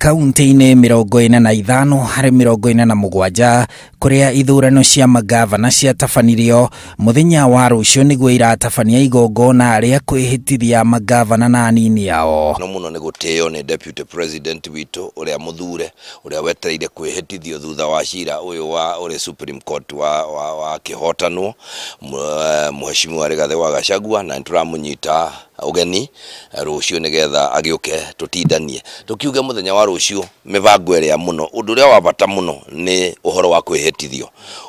kaunti-inĩ 45 harĩ 47 kũrĩa ithurano cia magavana ciatabanirio mũthenya wa rũciũ nĩguo iratabania igongona rĩa kwĩhĩtithia magavana na anini ao. No muno nĩ gũtĩo nĩ deputy president witũ ũrĩa mũthure ũrĩa wetereire kwĩhĩtithio thutha wa cira ũyũ wa ũrĩa Supreme Court wa kĩhotanwo Mheshimiwa Rigathi wa Gachagua, na tũramũnyita ugeni rũciũ nĩgetha agĩũke tutindanie tukiuge mũthenya wa rũciũ mĩbango ĩrĩa mũno ũndũ ũrĩa wa bata mũno nĩ ũhoro wa kwĩhĩtithio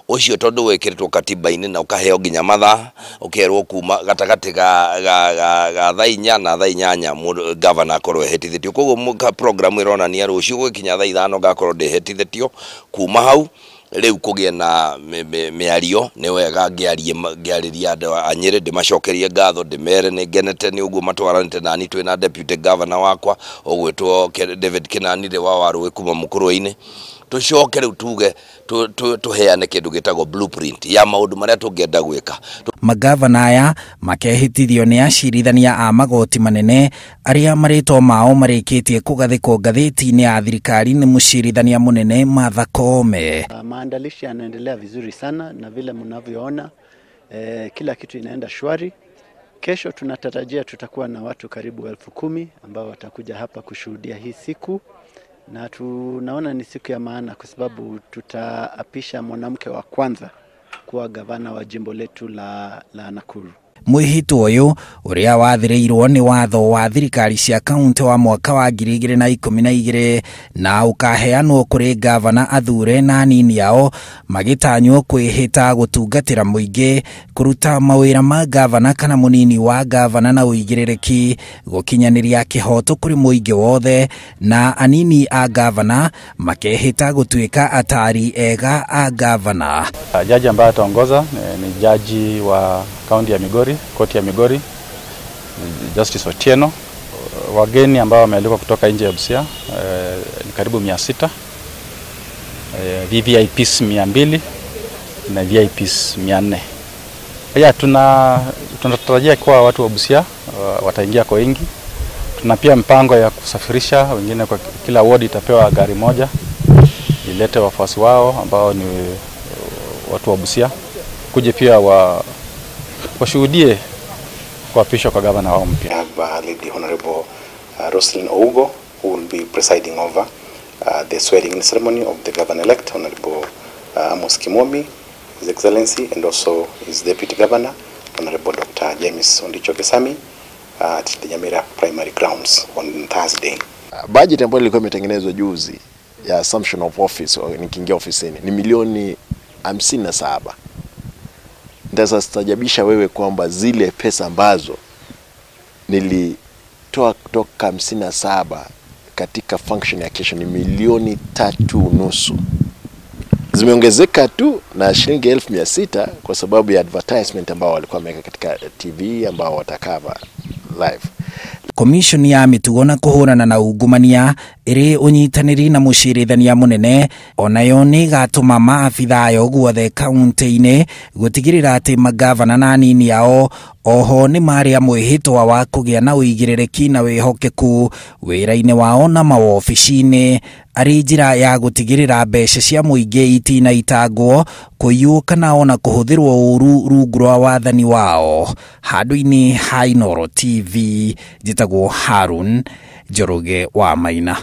ũcio tondũ wekĩrĩtwo katiba-inĩ na ũkaheo nginya mathaa ũkerwo kuma gatagatĩ ga thaa 4 na thaa 8 governor akorwo ehĩtithĩtio. Koguo program ĩronania rũciũ gũkinya thaa 5 ngakorwo ndehĩtithĩtio. Kuma hau rĩu kũgĩa na mĩario nĩ wega ngĩarĩria andũ a Nyĩrĩ ndĩmacokerie ngatho ndĩmere nĩ ngenete nĩ ũguo matwaranĩte nani twĩna deputy governor wakwa ũgwĩtwo David Kinani wa Warũĩ kuma Mũkũrũ-inĩ. Tucoke rĩu tuge tuheane kĩndũ gĩtagwo blueprint ya maũndũ marĩa tũngĩenda gwĩka. Magavana aya makehĩtithio nĩ acirithania a magoti manene arĩa marĩtwo mao marĩkĩtie kũgathĩkwo ngathĩti-inĩ ya thirikari nĩ mũcirithania mũnene Martha Koome. Maandalishi yanaendelea vizuri sana na vile mnavyoona kila kitu inaenda shwari. Kesho tunatarajia tutakuwa na watu karibu 10,000 ambao watakuja hapa kushuhudia hii siku, na tunaona ni siku ya maana kwa sababu tutaapisha mwanamke wa kwanza kuwa gavana wa jimbo letu la Nakuru. Mwĩhĩtwo ũyũ ũrĩa wathĩrĩirwo nĩ watho wa thirikari cia kaunti wa mwaka wa 2012 na ũkaheanwo kũrĩ gavana athure na anini ao magĩtanywo kwĩhĩta gũtungatĩra mũingĩ, kũruta mawĩra ma gavana kana mũnini wa gavana na ũigĩrĩrĩki, gũkinyanĩria kĩhoto kũrĩ mũingĩ wothe, na anini a gavana makehĩta gũtuĩka atari ega a gavana. Jaji ambaye ataongoza ni jaji wa kaunti ya Migori, koti ya Migori, Justice Otieno. Wageni ambao wamealikwa kutoka nje ya Busia ni karibu 600, VVIPs 200 na VIPs 400. Haya tunatarajia kwa watu wa Busia wataingia kwa wingi. Tuna pia mpango ya kusafirisha wengine, kwa kila ward itapewa gari moja ilete wafuasi wao ambao ni watu wa Busia kuje pia washuhudie kuapishwa kwa gavana wao mpya. We have Lady Honorable Roslyn Ougo, who will be presiding over the swearing-in ceremony of the governor-elect, Honorable Amos Kimomi, His Excellency, and also his Deputy Governor, Honorable Dr. James Ondicho-Kesami, at the Nyamira Primary Grounds on Thursday. Budget ambayo ilikuwa imetengenezwa juzi ya assumption of office nikiingia ofisini ni milioni 57. Ndasa stajabisha wewe kwamba zile pesa ambazo nilitoa kutoka 57 katika function ya kesho ni milioni 3.5. Zimeongezeka tu na shilingi 1,600 kwa sababu ya advertisement ambao walikuwa wameweka katika TV ambao watakava live. Komishoni ya mĩtugo na kũhũrana na ungumania ĩrĩ ũnyitanĩri na mũcirithania mũnene onayo nĩ ĩgatũma maabitha ayo guothe kaunti-inĩ gũtigĩrĩra atĩ magavana na anini ao oho nĩ marĩa mwĩhĩtwa wa kũgĩa na ũigĩrĩrĩki na wĩhokeku wĩra-inĩ wao na mawobici-inĩ, arĩ njĩra ya gũtigĩrĩra mbeca cia mũingĩ itinaitangwo, kũiywo kana ona kũhũthĩrwo ũru rungu rwa wathani wao. Handũ-inĩ ha Inooro TV, njĩtagwo Harun Njoroge wa Maina.